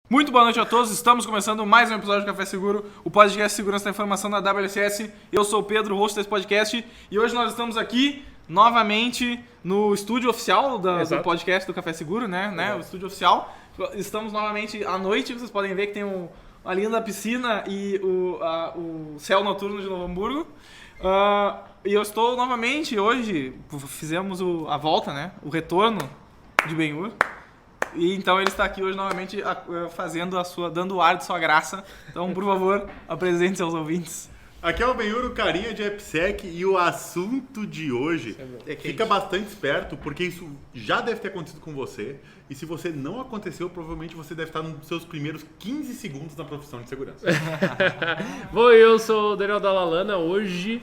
Muito boa noite a todos, estamos começando mais um episódio do Café Seguro, o podcast de segurança da informação da WSS. Eu sou o Pedro, host desse podcast, e hoje nós estamos aqui novamente no estúdio oficial do podcast do Café Seguro, né? O estúdio oficial. Estamos novamente à noite, vocês podem ver que tem uma linda piscina e o céu noturno de Novo Hamburgo. E eu estou novamente hoje, fizemos a volta, né? O retorno de Ben-Hur. E então ele está aqui hoje novamente fazendo dando o ar de sua graça. Então, por favor, apresente seus ouvintes. Aqui é o Ben-Hur, o carinha de AppSec, e o assunto de hoje fica bastante esperto, porque isso já deve ter acontecido com você. E se você não aconteceu, provavelmente você deve estar nos seus primeiros 15 segundos na profissão de segurança. Bom, eu sou o Daniel Dalalana, hoje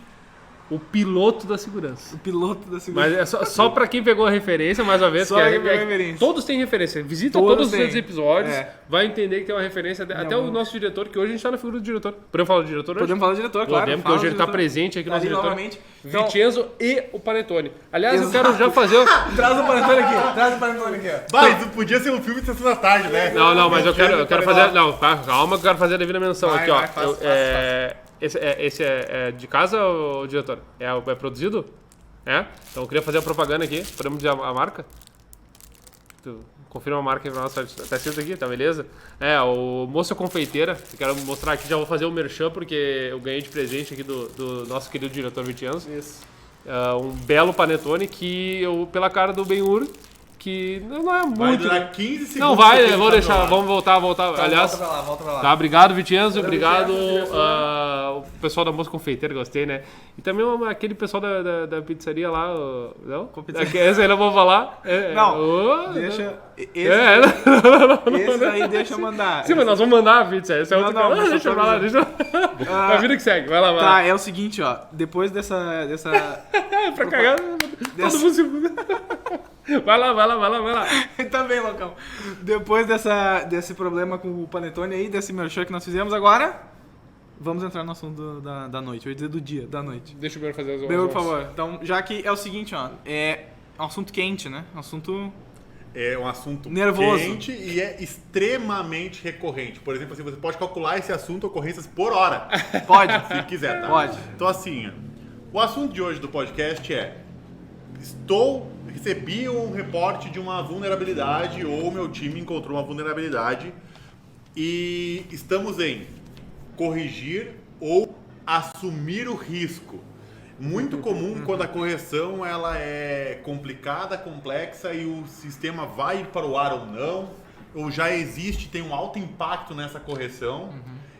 o piloto da segurança. O piloto da segurança. Mas é só pra quem pegou a referência, mais uma vez. Só quem pegou a referência. Todos têm referência. Visita todos os episódios, É. vai entender que tem uma referência. Até o nosso diretor, que hoje a gente tá na figura do diretor. Podemos falar do diretor hoje? Podemos falar do diretor, claro. Podemos, porque hoje ele tá presente aqui no nosso ali diretor. novamente. Então, Vincenzo e o Panetone. Aliás, eu quero já fazer... Traz o Panetone aqui, Mas isso podia ser um filme de sessão da tarde, né? Não, mas eu quero fazer... Não, calma que eu quero fazer a devida menção aqui, ó. Faz. Esse é de casa, ou diretor? É produzido? É? Então eu queria fazer a propaganda aqui. Podemos dizer a marca? Tu confirma a marca aí pra nós. Tá escrito aqui, tá beleza? O Moça Confeiteira. Eu quero mostrar aqui, já vou fazer o merchan, porque eu ganhei de presente aqui do nosso querido diretor Vincenzo. Isso. Um belo panetone que eu, pela cara do Ben-Hur, que não é muito... Vai durar 15 segundos. Não vai, eu vou deixar, vamos voltar. Então, Aliás, volta pra lá. tá, obrigado, Vincenzo, obrigado o pessoal da Moça Confeiteira, gostei, né? E também aquele pessoal da pizzaria lá, não? Esse aí não vou falar. Deixa... Esse aí deixa eu mandar. Sim, mas nós vamos mandar a pizza, esse é outro cara. mas Deixa eu falar, a vida que segue, vai lá. Tá, é o seguinte, ó, depois dessa... Pra cagar, todo mundo se... Vai lá. Tá bem, Locão. Depois desse problema com o Panetone aí, desse merchan que nós fizemos, agora vamos entrar no assunto da noite. Eu ia dizer do dia, da noite. Deixa o Ben fazer as Ben, por favor. Então, já que é o seguinte, ó, é um assunto quente, né? Um assunto... É um assunto nervoso, quente e é extremamente recorrente. Por exemplo, assim, você pode calcular esse assunto ocorrências por hora. Pode. Se quiser, tá? Pode. Então, assim, o assunto de hoje do podcast é: recebi um reporte de uma vulnerabilidade, ou meu time encontrou uma vulnerabilidade, e estamos em corrigir ou assumir o risco. Muito comum quando a correção ela é complicada, complexa, e o sistema vai ir para o ar ou não, ou já existe, tem um alto impacto nessa correção.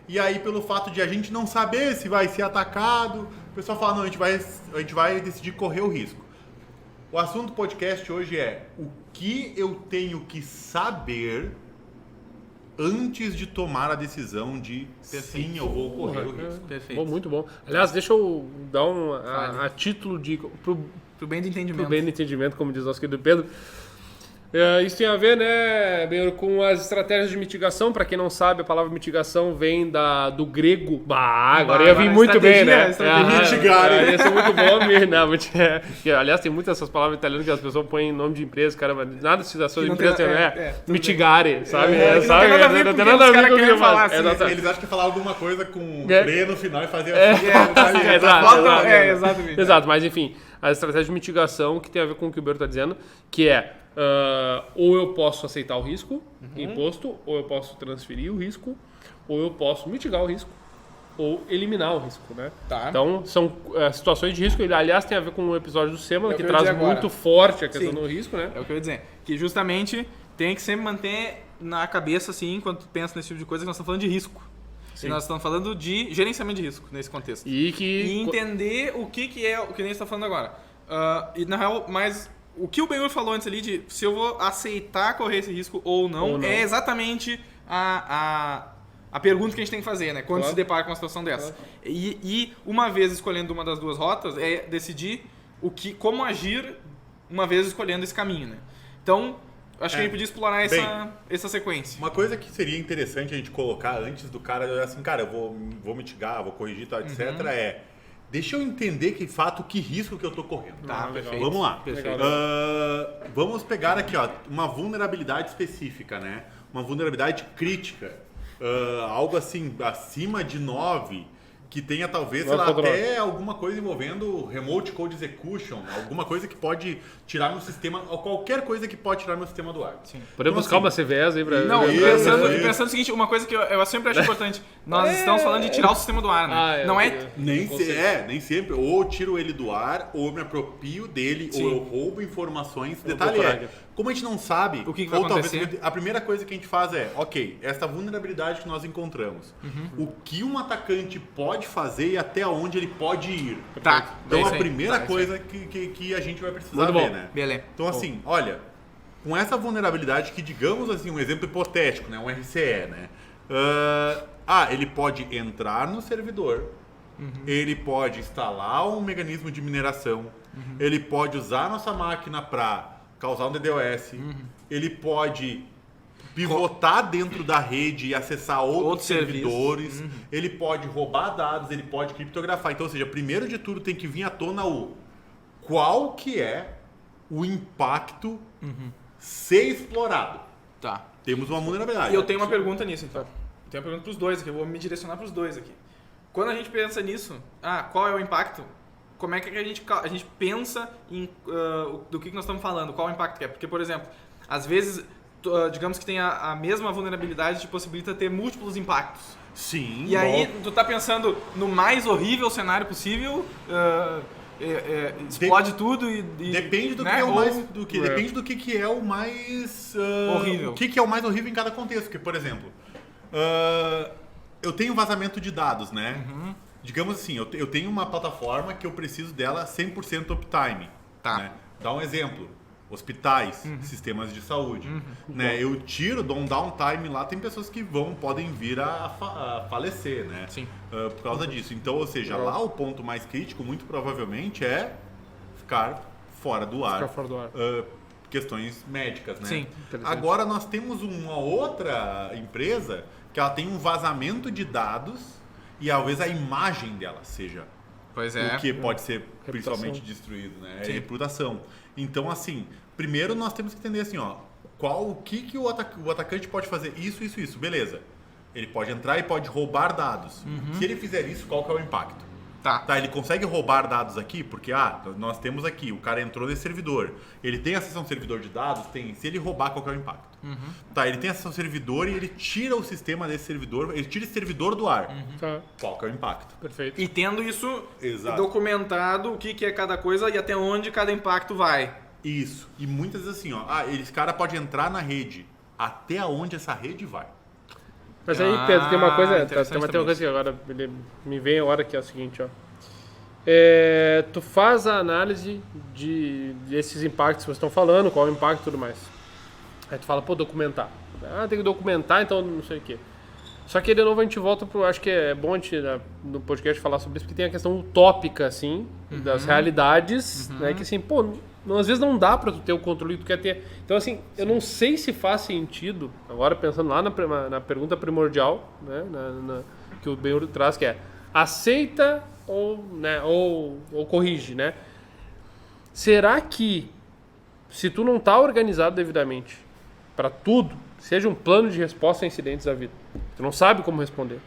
E aí, pelo fato de a gente não saber se vai ser atacado, o pessoal fala: não, a gente vai decidir correr o risco. O assunto do podcast hoje é: o que eu tenho que saber antes de tomar a decisão de sim, eu vou correr o risco. Perfeito. Bom, muito bom. Aliás, deixa eu dar a título de... Pro bem do entendimento. Pro bem do entendimento, como diz nosso querido Pedro. Isso tem a ver, né, com as estratégias de mitigação. Para quem não sabe, a palavra mitigação vem do grego. Agora ia vir muito bem, né? Mitigare. Ia ser muito bom. Aliás, tem muitas dessas palavras italianas que as pessoas põem em nome de empresa, cara, mas nada de citação de empresa, mitigare, sabe? Não tem nada a ver com o que eu falar. Eles acham que falar alguma coisa com pre no final e fazer assim. Exatamente. Exato, mas enfim, a estratégia de mitigação que tem a ver com o que o Beto está dizendo, que é ou eu posso aceitar o risco imposto, ou eu posso transferir o risco, ou eu posso mitigar o risco, ou eliminar o risco, né? Tá. Então, são situações de risco. Aliás, tem a ver com o episódio do Semana, que traz muito forte a questão do risco, né? É o que eu ia dizer. Que justamente tem que sempre manter na cabeça, assim, quando tu pensa nesse tipo de coisa, que nós estamos falando de risco. Sim. E nós estamos falando de gerenciamento de risco nesse contexto. E entender o que é o que nem está falando agora. E na real, mas o que o Ben-Hur falou antes ali de se eu vou aceitar correr esse risco ou não. É exatamente a pergunta que a gente tem que fazer, né? Quando se depara com uma situação dessa. E uma vez escolhendo uma das duas rotas, é decidir como agir uma vez escolhendo esse caminho, né? Então, acho que a gente podia explorar essa sequência. Uma coisa que seria interessante a gente colocar antes do cara, assim, cara, eu vou mitigar, vou corrigir, tal, etc, é: deixa eu entender que risco que eu tô correndo. Tá, perfeito. Vamos lá. Perfeito. Vamos pegar aqui, ó, uma vulnerabilidade específica, né? uma vulnerabilidade crítica, algo assim, acima de 9, que tenha talvez, sei lá, até alguma coisa envolvendo remote code execution, alguma coisa que pode tirar meu sistema, ou qualquer coisa que pode tirar meu sistema do ar. Sim. Podemos buscar uma CVS aí pra... Não, pensando o seguinte, uma coisa que eu sempre acho importante, nós estamos falando de tirar o sistema do ar, né? Não é... Nem sempre. Ou eu tiro ele do ar, ou eu me aproprio dele, ou eu roubo informações. Detalhe como a gente não sabe, o que vai acontecer? Talvez a primeira coisa que a gente faz é, ok, essa vulnerabilidade que nós encontramos, o que um atacante pode fazer e até onde ele pode ir. Tá. Então a primeira coisa que a gente vai precisar ver, né? Beleza. Então assim, olha, com essa vulnerabilidade que, digamos assim, um exemplo hipotético, né? Um RCE, né? Ele pode entrar no servidor, ele pode instalar um mecanismo de mineração, ele pode usar a nossa máquina para causar um DDoS, ele pode pivotar dentro da rede e acessar outros servidores, ele pode roubar dados, ele pode criptografar. Então, ou seja, primeiro de tudo tem que vir à tona qual que é o impacto ser explorado. Tá. Temos uma vulnerabilidade. E eu tenho uma pergunta nisso, então. Eu tenho uma pergunta para os dois aqui, eu vou me direcionar para os dois aqui. Quando a gente pensa nisso, qual é o impacto? Como é que a gente pensa em do que nós estamos falando? Qual o impacto que é? Porque, por exemplo, às vezes, digamos que tem a mesma vulnerabilidade te possibilita ter múltiplos impactos. Sim. E aí, tu tá pensando no mais horrível cenário possível, explode tudo e... Depende do né? que é o mais... Depende do que é o mais... horrível. O que é o mais horrível em cada contexto. Porque, por exemplo, eu tenho vazamento de dados, né? Digamos assim, eu tenho uma plataforma que eu preciso dela 100% uptime. Tá. Né? Dá um exemplo. Hospitais, sistemas de saúde. Né? Eu tiro, dou um downtime lá, tem pessoas que podem vir a falecer, né? Sim. Por causa disso. Então, ou seja, lá o ponto mais crítico, muito provavelmente, é ficar fora do ar. Ficar fora do ar. Questões médicas, né? Sim. Agora nós temos uma outra empresa que ela tem um vazamento de dados e talvez a imagem dela seja o que pode ser principalmente destruído, né? É reputação. Então, assim, primeiro nós temos que entender assim, o que o atacante pode fazer? Isso, beleza. Ele pode entrar e pode roubar dados. Se ele fizer isso, qual que é o impacto? Tá, ele consegue roubar dados aqui, porque nós temos aqui, o cara entrou nesse servidor, ele tem acesso a um servidor de dados? Tem. Se ele roubar, qual que é o impacto? Tá, ele tem acesso ao servidor e ele tira o sistema desse servidor, ele tira esse servidor do ar. Qual que é o impacto? Perfeito. E tendo isso documentado, o que é cada coisa e até onde cada impacto vai. Isso. E muitas vezes assim, esse cara pode entrar na rede, até onde essa rede vai. Mas aí, Pedro, tem uma coisa que agora me vem a hora que é o seguinte, tu faz a análise desses impactos que vocês estão falando, qual é o impacto e tudo mais. Aí tu fala, documentar. Tem que documentar, então não sei o quê. Só que de novo a gente volta pro... Acho que é bom a gente no podcast falar sobre isso, porque tem a questão utópica, assim, das realidades, né? Que assim, às vezes não dá pra tu ter o controle que tu quer ter. Então, assim, eu não sei se faz sentido, agora pensando lá na pergunta primordial, né, que o Benhur traz, que é aceita ou corrige, né? Será que se tu não tá organizado devidamente para tudo, seja um plano de resposta a incidentes da vida, tu não sabe como responder,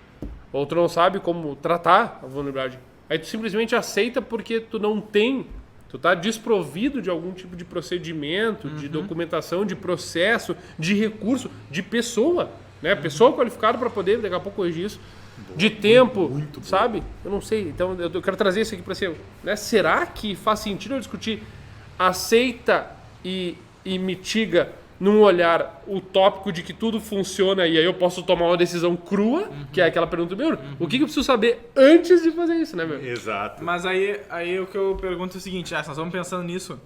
ou tu não sabe como tratar a vulnerabilidade, aí tu simplesmente aceita porque tu tá desprovido de algum tipo de procedimento, de documentação, de processo, de recurso, de pessoa, né? Pessoa qualificada para poder daqui a pouco corrigir isso, de tempo, muito sabe? Eu não sei, então eu quero trazer isso aqui para você, né? Será que faz sentido eu discutir aceita e mitiga num olhar utópico de que tudo funciona e aí eu posso tomar uma decisão crua, que é aquela pergunta, o que eu preciso saber antes de fazer isso, né, meu? Exato. Mas aí o que eu pergunto é o seguinte, nós vamos pensando nisso,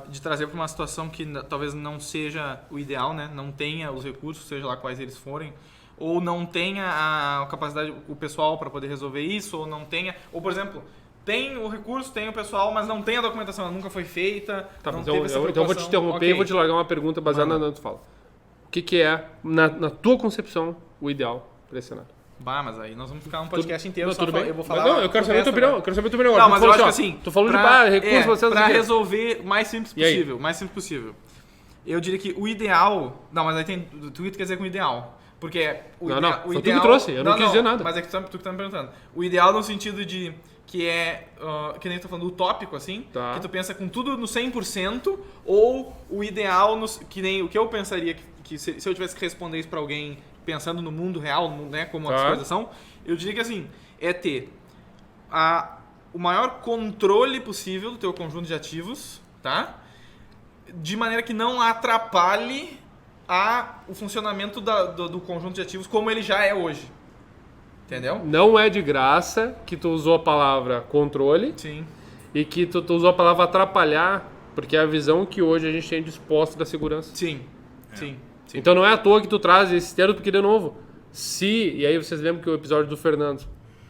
de trazer para uma situação que talvez não seja o ideal, né? Não tenha os recursos, seja lá quais eles forem, ou não tenha a capacidade, o pessoal para poder resolver isso, ou não tenha, ou por exemplo... Tem o recurso, tem o pessoal, mas não tem a documentação, ela nunca foi feita. Não teve essa então eu vou te interromper e vou te largar uma pergunta baseada na que tu fala. O que é, na tua concepção, o ideal para esse cenário? Mas aí nós vamos ficar um podcast inteiro não, só tudo bem. Eu vou falar. Não, eu quero saber a tua opinião. Eu quero saber a tua opinião. Não, mas eu acho que assim. Tô falando de recurso, vocês para resolver o mais simples possível. Mais simples possível. Eu diria que o ideal... Não, mas aí tem... Tu quer dizer com o ideal. Porque o Não, ideal... foi tu que trouxe, eu não quis dizer nada. Mas é que tu que tá me perguntando. O ideal no sentido de... Que é... que nem tu tá falando, utópico, assim. Tá. Que tu pensa com tudo no 100%. Ou o ideal... que nem o que eu pensaria... Que se eu tivesse que responder isso pra alguém... Pensando no mundo real, né? Como as coisas são. Eu diria que assim... É ter... o maior controle possível do teu conjunto de ativos, tá? De maneira que não atrapalhe o funcionamento do conjunto de ativos como ele já é hoje. Entendeu? Não é de graça que tu usou a palavra controle Sim. e que tu usou a palavra atrapalhar, porque é a visão que hoje a gente tem disposta da segurança. Sim. Sim. Então não é à toa que tu traz esse termo, porque de novo, e aí vocês lembram que o episódio do Fernando,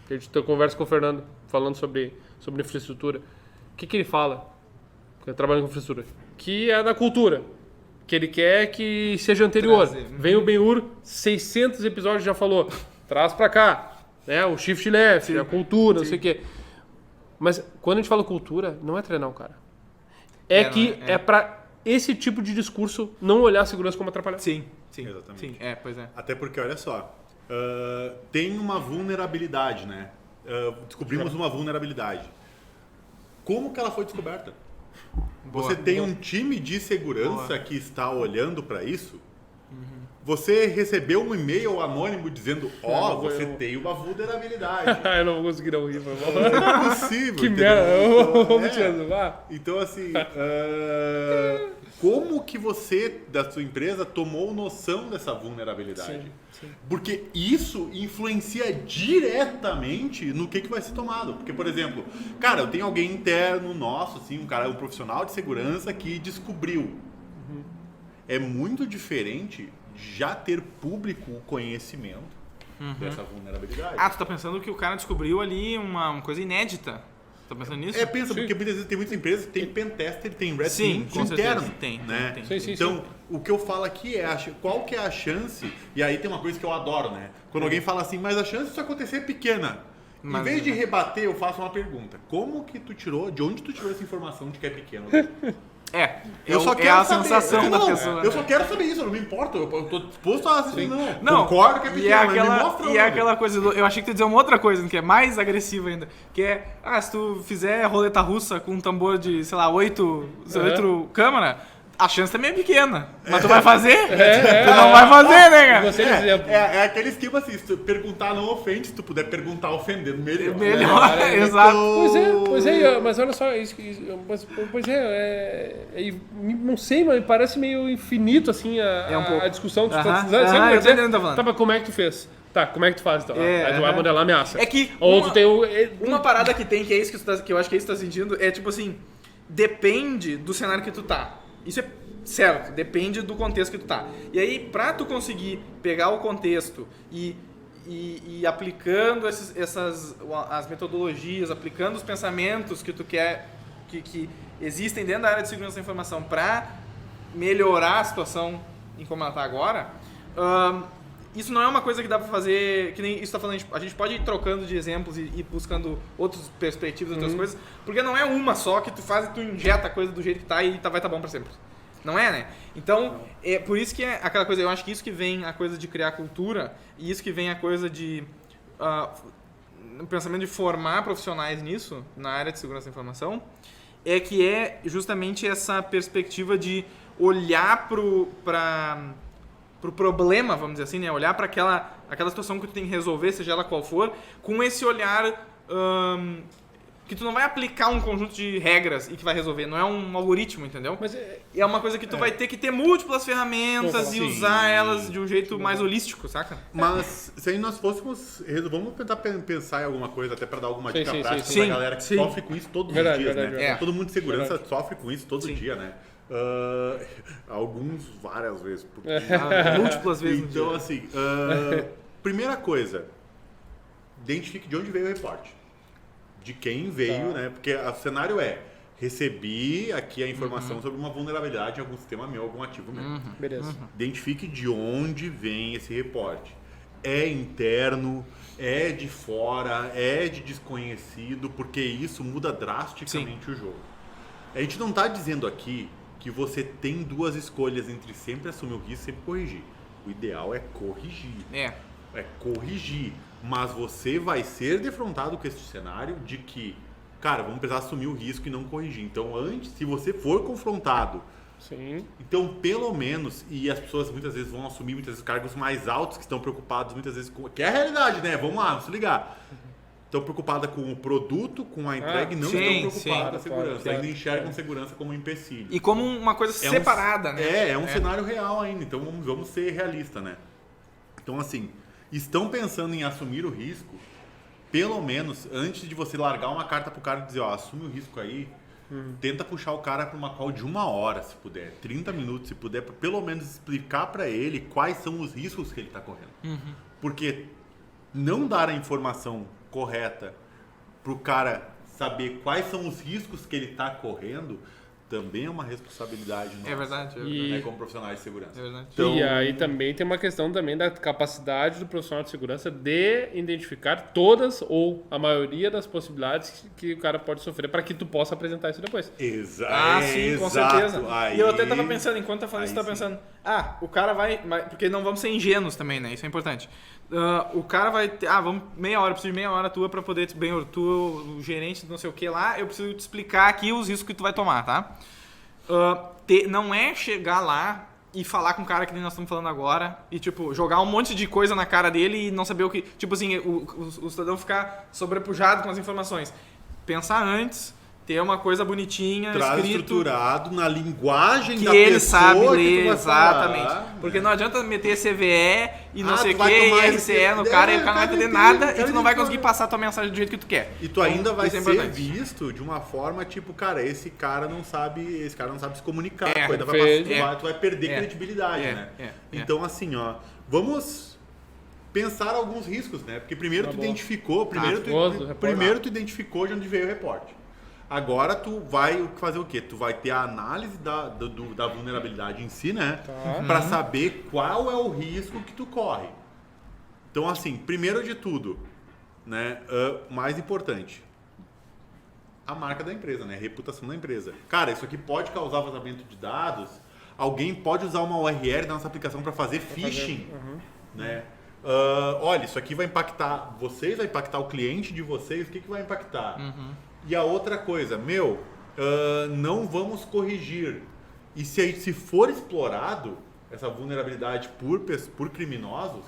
que a gente conversa com o Fernando, falando sobre infraestrutura, o que ele fala? Porque eu trabalho com infraestrutura. Que é da cultura. Que ele quer que seja anterior. Vem o Ben-Hur, 600 episódios já falou. Traz pra cá. Né? O shift left, a cultura, não sei o quê. Mas quando a gente fala cultura, não é treinar o cara. É pra esse tipo de discurso não olhar a segurança como atrapalhar. Sim. Exatamente. Sim, pois é. Até porque, olha só, tem uma vulnerabilidade, né? Descobrimos uma vulnerabilidade. Como que ela foi descoberta? Você tem um time de segurança que está olhando para isso? Você recebeu um e-mail anônimo dizendo, você tem uma vulnerabilidade. Eu não vou conseguir não rir, por favor. Não é possível. Que entendeu? merda. Vamos tirando, vá. Então, assim, como que você, da sua empresa, tomou noção dessa vulnerabilidade? Sim. Porque isso influencia diretamente no que vai ser tomado. Porque, por exemplo, cara, eu tenho alguém interno nosso, assim, um profissional de segurança que descobriu. É muito diferente já ter público o conhecimento dessa vulnerabilidade. Tu tá pensando que o cara descobriu ali uma coisa inédita? Tá pensando nisso? Pensa, porque muitas vezes tem muitas empresas que tem pentester, tem red Sim, team com interno. certeza. Tem, né? tem. Sim. Então, o que eu falo aqui é qual que é a chance, e aí tem uma coisa que eu adoro, né? Quando alguém fala assim, mas a chance disso acontecer é pequena. Em vez de rebater, eu faço uma pergunta. De onde tu tirou essa informação de que é pequeno? Eu só quero a sensação da pessoa. Eu só quero saber isso, eu não me importo. Eu tô disposto a assistir, Não, concordo que é pequeno, mas me mostra. E é aquela coisa, eu achei que tu ia dizer uma outra coisa, que é mais agressiva ainda, que é, se tu fizer roleta russa com um tambor de, sei lá, 8 câmara, a chance também é pequena. Mas tu vai fazer? Tu não vai fazer, né, cara? Gostei do exemplo. É aquele esquema assim, se tu perguntar não ofende, se tu puder perguntar ofendendo, melhor. Exato. Pois é, mas olha só, não sei, mas parece meio infinito, assim, a discussão. Eu tô entendendo, tá falando. Tá, mas como é que tu fez? Tá, como é que tu faz então? Aí tu vai modelar a ameaça. É que Ou tu tem uma parada que tem, que é isso que eu acho que é isso que tu tá sentindo, é tipo assim, depende do cenário que tu tá. Isso é certo, depende do contexto que tu tá. E aí, pra tu conseguir pegar o contexto e aplicando as metodologias, aplicando os pensamentos que tu quer, que existem dentro da área de segurança da informação pra melhorar a situação em como ela tá agora, isso não é uma coisa que dá pra fazer, que nem isso tá falando, a gente pode ir trocando de exemplos e ir buscando outras perspectivas, outras coisas, porque não é uma só que tu faz e tu injeta a coisa do jeito que tá e vai tá bom pra sempre. Não é, né? Então, é por isso que é aquela coisa, eu acho que isso que vem a coisa de criar cultura e isso que vem a coisa de o pensamento de formar profissionais nisso, na área de segurança da informação, é que é justamente essa perspectiva de olhar pro problema, vamos dizer assim, né? Olhar para aquela situação que tu tem que resolver, seja ela qual for, com esse olhar que tu não vai aplicar um conjunto de regras e que vai resolver, não é um algoritmo, entendeu? Mas é uma coisa que tu vai ter que ter múltiplas ferramentas e usar elas de um jeito mais holístico, saca? Mas se aí nós fôssemos, vamos tentar pensar em alguma coisa, até para dar alguma dica prática sim, pra galera que sofre com isso todos os dias, né? Todo mundo de segurança sofre com isso todo dia, né? Alguns várias vezes. Múltiplas vezes. Então, assim, primeira coisa, identifique de onde veio o reporte. De quem veio, né? Porque o cenário recebi aqui a informação sobre uma vulnerabilidade em algum sistema meu, algum ativo meu. Beleza. Identifique de onde vem esse reporte. É interno, é de fora, é de desconhecido, porque isso muda drasticamente o jogo. A gente não está dizendo aqui que você tem duas escolhas entre sempre assumir o risco e sempre corrigir. O ideal é corrigir. É corrigir. Mas você vai ser defrontado com esse cenário de que, cara, vamos precisar assumir o risco e não corrigir. Então, antes, se você for confrontado, sim. Então, pelo menos, e as pessoas muitas vezes vão assumir muitas vezes cargos mais altos que estão preocupados muitas vezes com... Que é a realidade, né? Vamos lá, vamos se ligar. Estão preocupadas com o produto, com a entrega e não estão preocupadas com a segurança. Ainda enxergam segurança como um empecilho. E como uma coisa separada, né? É um cenário real ainda. Então, vamos ser realistas, né? Então, assim, estão pensando em assumir o risco, pelo menos, antes de você largar uma carta pro cara e dizer, ó, assume o risco aí, tenta puxar o cara para uma call de 1 hora, se puder, 30 minutos, se puder, para pelo menos explicar para ele quais são os riscos que ele está correndo. Porque não dar a informação correta pro cara saber quais são os riscos que ele está correndo também é uma responsabilidade nossa. É verdade. Né, como profissionais de segurança. É verdade. Então, e aí também tem uma questão também da capacidade do profissional de segurança de identificar todas ou a maioria das possibilidades que o cara pode sofrer para que tu possa apresentar isso depois. Exato. Sim, com certeza. Aí, e eu até tava pensando, enquanto tá falando isso, tava pensando, o cara vai, porque não vamos ser ingênuos também, né? Isso é importante. O cara vai ter, vamos meia hora, eu preciso de meia hora tua pra poder, tu, o gerente, não sei o que lá, eu preciso te explicar aqui os riscos que tu vai tomar, tá? Não é chegar lá e falar com o cara que nem nós estamos falando agora e, tipo, jogar um monte de coisa na cara dele e não saber o que... Tipo assim, o cidadão ficar sobrepujado com as informações. Pensar antes... Ter uma coisa bonitinha, estruturado na linguagem que da ele pessoa sabe ler, que tu vai exatamente. falar, porque não adianta meter CVE e não sei o que, IRCE no cara, e o cara não vai entender nada e tu não vai conseguir passar a tua mensagem do jeito que tu quer. E tu ainda vai ser visto de uma forma tipo, cara, esse cara não sabe se comunicar, tu vai perder credibilidade, né? Então assim, ó, vamos pensar alguns riscos, né? Porque primeiro tu identificou, primeiro tu identificou de onde veio o reporte. Agora tu vai fazer o quê? Tu vai ter a análise da vulnerabilidade em si, né? Para saber qual é o risco que tu corre. Então, assim, primeiro de tudo, né? Mais importante, a marca da empresa, né? A reputação da empresa. Cara, isso aqui pode causar vazamento de dados. Alguém pode usar uma URL da nossa aplicação para fazer phishing, né? Olha, isso aqui vai impactar vocês, vai impactar o cliente de vocês. O que vai impactar? E a outra coisa, não vamos corrigir. E se for explorado essa vulnerabilidade por criminosos,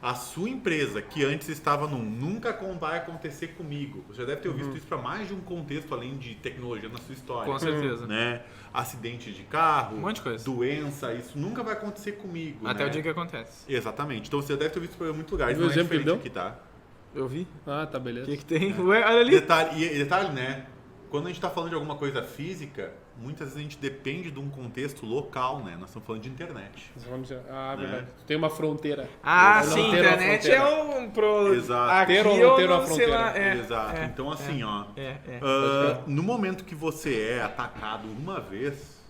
a sua empresa, que antes estava nunca vai acontecer comigo, você já deve ter visto isso para mais de um contexto além de tecnologia na sua história. Com certeza. Né? Acidente de carro, um monte de coisa. Doença, isso nunca vai acontecer comigo. Até o dia que acontece. Exatamente. Então você já deve ter visto isso para muitos lugares. Não é diferente aqui, tá? Eu vi. Tá, beleza. O que tem? Ué, olha ali. Detalhe, né? Quando a gente está falando de alguma coisa física, muitas vezes a gente depende de um contexto local, né? Nós estamos falando de internet. Verdade. Tem uma fronteira. Sim, internet é um... Exato. Aqui ter ou não ter uma fronteira. Exato. Então, assim, no momento que você é atacado uma vez,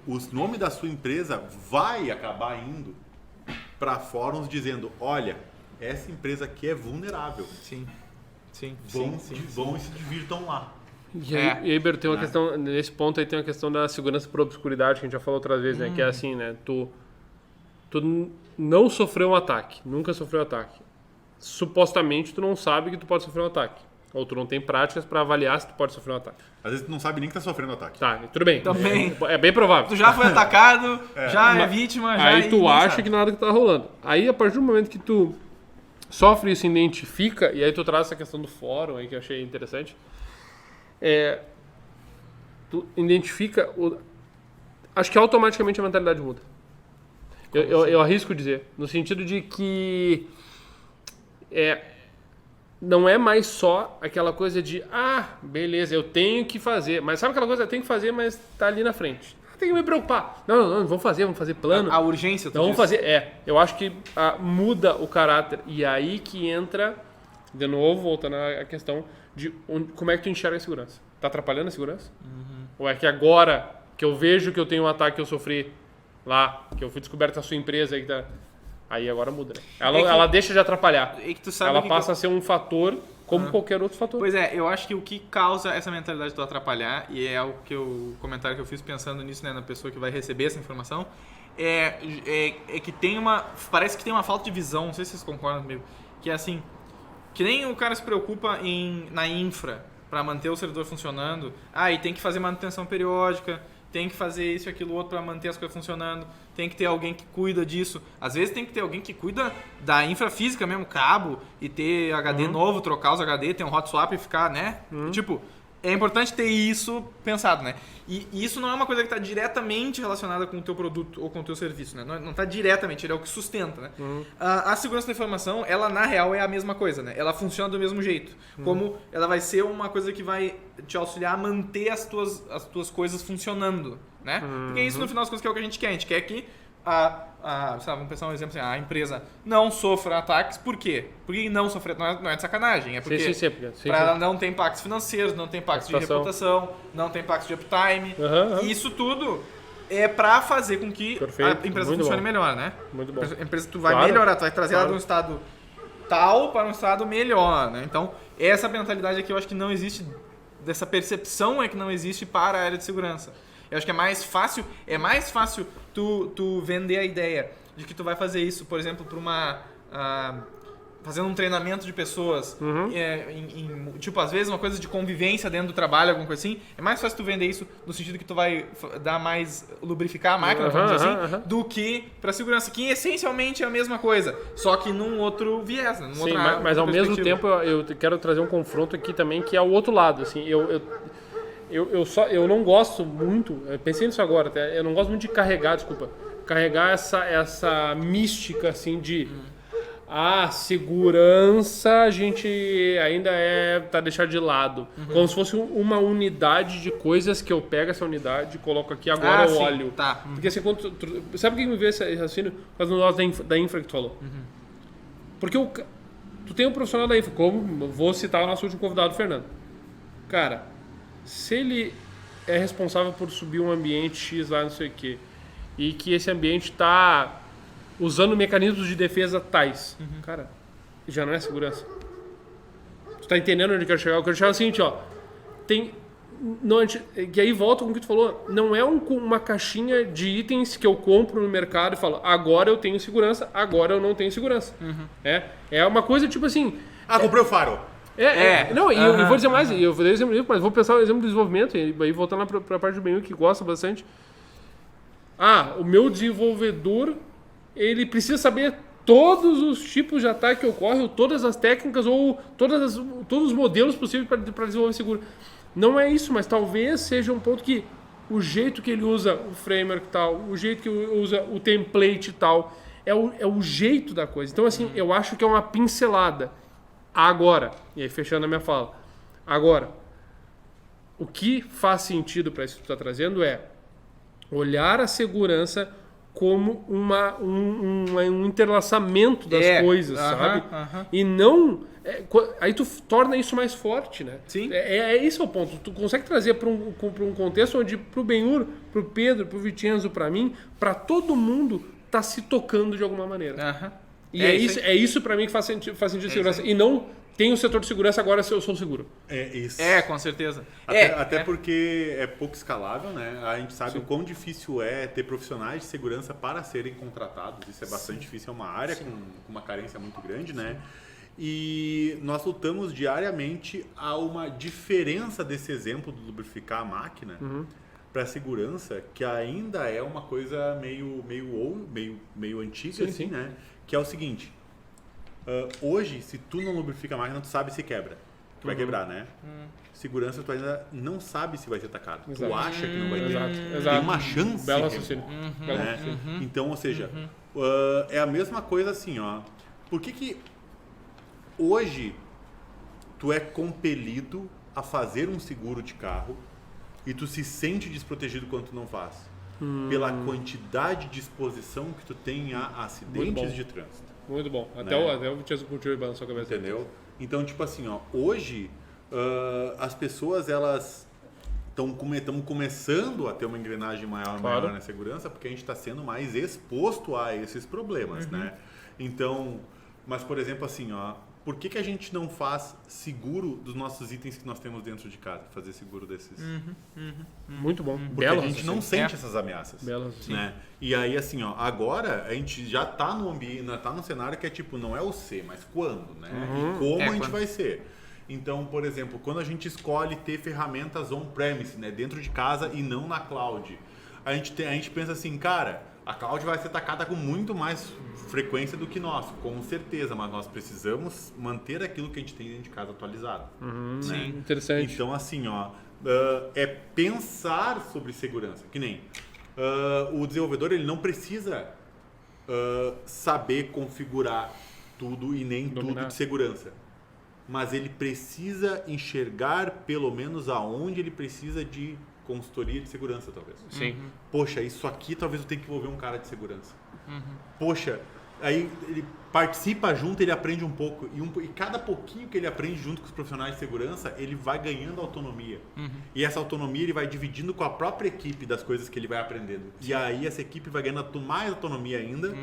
o nome da sua empresa vai acabar indo para fóruns dizendo, olha, essa empresa aqui é vulnerável. Sim. Vão e se divirtam lá. E aí, Beto, tem uma questão, nesse ponto aí tem uma questão da segurança por obscuridade, que a gente já falou outras vezes, né? Que é assim, né? Tu não sofreu um ataque, nunca sofreu ataque. Supostamente, tu não sabe que tu pode sofrer um ataque. Ou tu não tem práticas para avaliar se tu pode sofrer um ataque. Às vezes tu não sabe nem que tá sofrendo ataque. Tá, tudo bem. Também. É bem provável. Tu já foi atacado, já é vítima, já... Aí tu acha que nada que tá rolando. Aí, a partir do momento que tu sofre isso, identifica, e aí tu traz essa questão do fórum aí que eu achei interessante, tu identifica, acho que automaticamente a mentalidade muda. Eu arrisco dizer, no sentido de que não é mais só aquela coisa de, beleza, eu tenho que fazer, mas sabe aquela coisa, eu tenho que fazer, mas tá ali na frente. Tem que me preocupar. Não, vamos fazer plano. A urgência, tu vamos fazer, eu acho que muda o caráter. E aí que entra, de novo, voltando à questão de como é que tu enxerga a segurança. Tá atrapalhando a segurança? Ou é que agora que eu vejo que eu tenho um ataque que eu sofri lá, que eu fui descoberto na sua empresa, aí agora muda, né? Ela deixa de atrapalhar. É que tu sabe ela passa a ser um fator como qualquer outro fator. Pois é, eu acho que o que causa essa mentalidade de tu atrapalhar, e é o comentário que eu fiz pensando nisso, né, na pessoa que vai receber essa informação, é que parece que tem uma falta de visão, não sei se vocês concordam comigo, que é assim, que nem o cara se preocupa na infra para manter o servidor funcionando, e tem que fazer manutenção periódica, tem que fazer isso e aquilo outro para manter as coisas funcionando, tem que ter alguém que cuida disso. Às vezes tem que ter alguém que cuida da infra física mesmo, cabo, e ter HD novo, trocar os HD, ter um hot swap e ficar, né? Tipo, é importante ter isso pensado, né? E isso não é uma coisa que está diretamente relacionada com o teu produto ou com o teu serviço, né? Não está diretamente, ele é o que sustenta, né? A segurança da informação, ela na real é a mesma coisa, né? Ela funciona do mesmo jeito. Como ela vai ser uma coisa que vai te auxiliar a manter as tuas coisas funcionando, né? Porque isso no final das contas que é o que a gente quer. A gente quer que vamos pensar um exemplo assim, a empresa não sofra ataques. Por quê? Porque não sofrer não é de sacanagem, é porque ela não tem impactos financeiros, não tem impactos de reputação, não tem impactos de uptime. E isso tudo é para fazer com que a empresa funcione melhor, né? Muito bom. A empresa tu vai melhorar, tu vai trazer ela de um estado tal para um estado melhor, né? Então, essa mentalidade aqui eu acho que não existe, dessa percepção é que não existe para a área de segurança. Eu acho que é mais fácil tu vender a ideia de que tu vai fazer isso, por exemplo, para fazendo um treinamento de pessoas, tipo, às vezes uma coisa de convivência dentro do trabalho, alguma coisa assim, é mais fácil tu vender isso no sentido que tu vai dar mais, lubrificar a máquina, vamos dizer assim, do que para segurança, que essencialmente é a mesma coisa, só que num outro viés, né? Sim, mas ao mesmo tempo eu quero trazer um confronto aqui também, que é o outro lado, assim, eu não gosto muito, eu pensei nisso agora até, eu não gosto muito de carregar essa mística assim de segurança a gente ainda tá deixado de lado, como se fosse uma unidade de coisas que eu pego essa unidade, coloco aqui agora eu olho. Porque assim, sabe o que me veio esse raciocínio? Fazendo nós da infra que tu falou. Porque tu tem um profissional da infra, como vou citar o nosso último convidado, o Fernando. Cara, se ele é responsável por subir um ambiente X lá, não sei o quê, e que esse ambiente está usando mecanismos de defesa tais, cara, já não é segurança. Tu tá entendendo onde eu quero chegar? Eu quero chegar ao seguinte, que aí volta com o que tu falou, não é uma caixinha de itens que eu compro no mercado e falo, agora eu tenho segurança, agora eu não tenho segurança. É uma coisa tipo assim... comprei o faro. Não, e eu vou dizer mais, eu vou dar exemplo disso, mas vou pensar no exemplo do desenvolvimento, e aí voltando para a parte do Benhu que gosta bastante. O meu desenvolvedor, ele precisa saber todos os tipos de ataque que ocorrem, ou todas as técnicas, ou todos os modelos possíveis para desenvolver seguro. Não é isso, mas talvez seja um ponto que o jeito que ele usa o framework tal, o jeito que ele usa o template tal, é o jeito da coisa. Então, assim, eu acho que é uma pincelada. Agora, e aí fechando a minha fala, o que faz sentido para isso que tu está trazendo é olhar a segurança como um interlaçamento das coisas, sabe? E não... aí tu torna isso mais forte, né? Sim. Esse é o ponto. Tu consegue trazer para um contexto onde pro Benhur, pro Pedro, pro Vicenzo, para mim, para todo mundo tá se tocando de alguma maneira. E é isso para mim que faz sentido segurança. E não tem o setor de segurança, agora eu sou seguro. É isso. Com certeza. Até porque é pouco escalável, né? A gente sabe o quão difícil é ter profissionais de segurança para serem contratados. Isso é bastante difícil, é uma área com uma carência muito grande, né? E nós lutamos diariamente a uma diferença desse exemplo do lubrificar a máquina para a segurança, que ainda é uma coisa meio antiga, assim, né? Que é o seguinte, hoje, se tu não lubrifica a máquina, tu sabe se quebra. Tu vai quebrar, né? Segurança, tu ainda não sabe se vai ser atacado. Tu acha que não vai ter. Tem uma chance. Belo raciocínio. Né? Então, ou seja, é a mesma coisa assim, Por que hoje tu é compelido a fazer um seguro de carro e tu se sente desprotegido quando tu não faz? Pela quantidade de exposição que tu tem a acidentes de trânsito. Muito bom. Até o Vicenzo curtiu e balançou a cabeça. Entendeu? Então, tipo assim, hoje as pessoas, elas estão começando a ter uma engrenagem maior na segurança, porque a gente está sendo mais exposto a esses problemas, né? Então, mas por exemplo assim, por que a gente não faz seguro dos nossos itens que nós temos dentro de casa? Fazer seguro desses. Muito bom. Porque a gente não sente É. essas ameaças. Belas. Né? E aí, assim, ó, agora a gente já tá no ambiente, tá no cenário que é tipo, não é o ser, mas quando, né? E como a gente quando. vai ser. Então, por exemplo, quando a gente escolhe ter ferramentas on-premise, né, dentro de casa e não na cloud, a gente pensa assim, cara, a cloud vai ser atacada com muito mais frequência do que nós, com certeza, mas nós precisamos manter aquilo que a gente tem dentro de casa atualizado. Né? Sim. Interessante. Então, assim, ó, é pensar sobre segurança. Que nem o desenvolvedor, ele não precisa saber configurar tudo e nem Dominar. tudo de segurança. Mas ele precisa enxergar pelo menos aonde ele precisa de consultoria de segurança, talvez. Sim. Poxa, isso aqui talvez eu tenha que envolver um cara de segurança. Poxa, aí ele participa junto, ele aprende um pouco. E cada pouquinho que ele aprende junto com os profissionais de segurança, ele vai ganhando autonomia. E essa autonomia ele vai dividindo com a própria equipe das coisas que ele vai aprendendo. E aí essa equipe vai ganhando mais autonomia ainda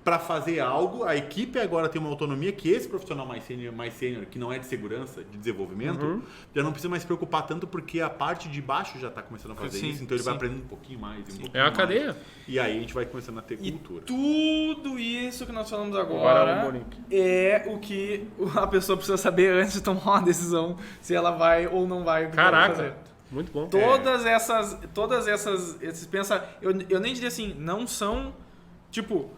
para fazer algo. A equipe agora tem uma autonomia que esse profissional mais sênior, que não é de segurança, de desenvolvimento, já não precisa mais se preocupar tanto porque a parte de baixo já está começando a fazer Sim, isso. Então ele vai sim. aprendendo um pouquinho mais. E um pouquinho É a mais. cadeia. E aí a gente vai começando a ter E cultura. tudo isso que nós falamos Agora agora é o Monique. é o que a pessoa precisa saber antes de tomar uma decisão se ela vai ou não vai. fazer. Caraca. Muito bom. Todas essas eu nem diria assim, não são tipo,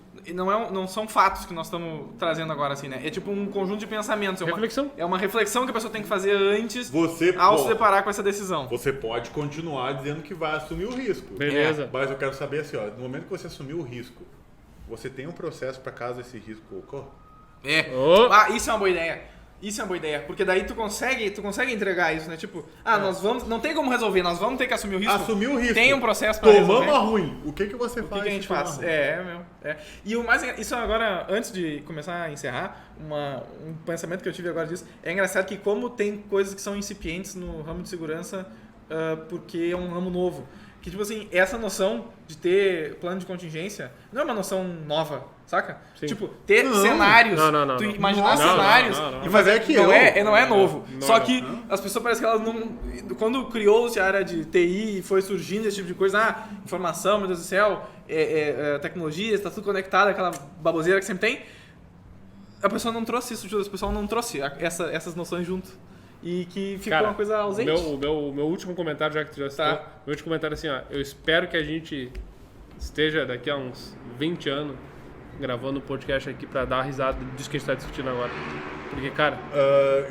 não são fatos que nós estamos trazendo agora assim, né? É tipo um conjunto de pensamentos, Reflexão. é uma reflexão que a pessoa tem que fazer antes Você, ao se pô, deparar com essa decisão. Você pode continuar dizendo que vai assumir o risco. Beleza. Mas eu quero saber assim, ó, no momento que você assumir o risco, você tem um processo para caso esse risco ocorra? Oh. Isso é uma boa ideia. Isso é uma boa ideia, porque daí tu consegue entregar isso, né? Tipo, nós vamos, não tem como resolver, nós vamos ter que assumir o risco. Assumir o risco. Tem um processo para resolver. Tomamos a ruim. O que você O faz? que a gente se tomar faz? ruim? E o mais isso agora, antes de começar a encerrar, um pensamento que eu tive agora disso, é engraçado que como tem coisas que são incipientes no ramo de segurança, porque é um ramo novo. Que tipo assim, essa noção de ter plano de contingência não é uma noção nova, saca? Sim. Tipo, ter Não. cenários, Não. tu imaginar Não, cenários não. e Mas fazer é que não é novo. não Só é que as pessoas parecem que elas não... Quando criou-se a área de TI e foi surgindo esse tipo de coisa, informação, meu Deus do céu, tecnologia, está tudo conectado, aquela baboseira que sempre tem, a pessoa não trouxe isso, o pessoal não trouxe essas noções junto. E que ficou Cara, uma coisa ausente. O meu último comentário, já que tu já citou, Tá. meu último comentário é assim, ó, eu espero que a gente esteja daqui a uns 20 anos gravando um podcast aqui pra dar risada disso que a gente tá discutindo agora. Porque, cara...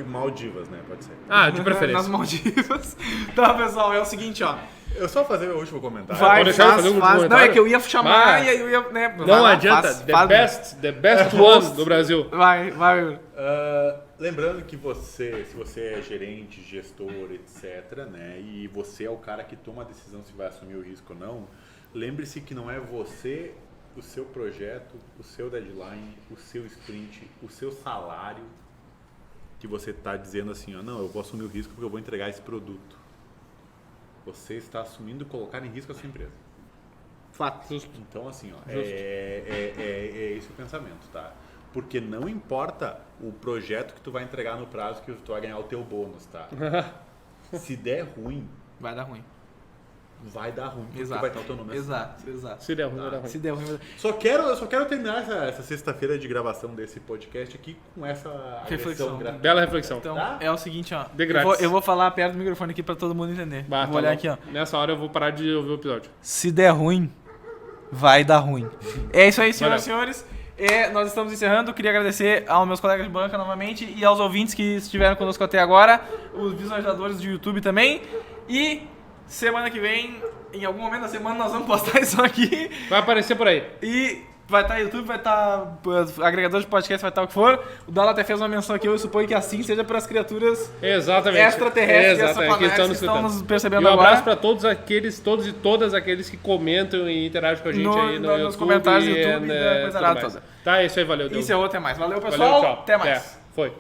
Maldivas, né? Pode ser. de preferência. Nas Maldivas. Tá, pessoal, é o seguinte, ó. Eu só fazer meu último comentário. Vou deixar ele fazer um Não, comentário? é que eu ia chamar Vai. e aí eu ia... Né, Não adianta, the best one do Brasil. Vai. Lembrando que se você é gerente, gestor, etc, né, e você é o cara que toma a decisão se vai assumir o risco ou não, lembre-se que não é você, o seu projeto, o seu deadline, o seu sprint, o seu salário que você está dizendo assim, ó, não, eu vou assumir o risco porque eu vou entregar esse produto. Você está assumindo colocar em risco a sua empresa. Fato. Então, assim, ó, é esse o pensamento, tá? Porque não importa o projeto que tu vai entregar no prazo que tu vai ganhar o teu bônus, tá? Se der ruim, Vai dar ruim. vai dar ruim, porque Exato. vai estar o teu nome assim. Exato. Se der ruim, vai dar ruim. Se der ruim, vai dar Eu só quero terminar essa sexta-feira de gravação desse podcast aqui com essa Reflexão. agressão gratuita. Bela reflexão. Então, Tá? é o seguinte, ó. De grátis. Eu vou falar perto do microfone aqui pra todo mundo entender. Bah, Vou tá olhar louco. aqui, ó. Nessa hora eu vou parar de ouvir o episódio. Se der ruim, vai dar ruim. É isso aí, senhoras e Valeu. senhores. Nós estamos encerrando. Queria agradecer aos meus colegas de banca novamente e aos ouvintes que estiveram conosco até agora, os visualizadores do YouTube também. E semana que vem, em algum momento da semana, nós vamos postar isso aqui. Vai aparecer por aí. E vai estar YouTube, vai estar agregador de podcast, vai estar o que for. O Dala até fez uma menção aqui, eu suponho que assim seja para as criaturas Exatamente. extraterrestres e Exatamente. Que extraplanétares que estão escutando. nos percebendo E um abraço agora. para todos e todas aqueles que comentam e interagem com a gente aí no YouTube. Nos comentários do YouTube e da coisa tudo arada mais. toda. Tá, é isso aí, valeu. Deus. Isso é até mais. Valeu, Valeu, pessoal. tchau. Até mais. Foi.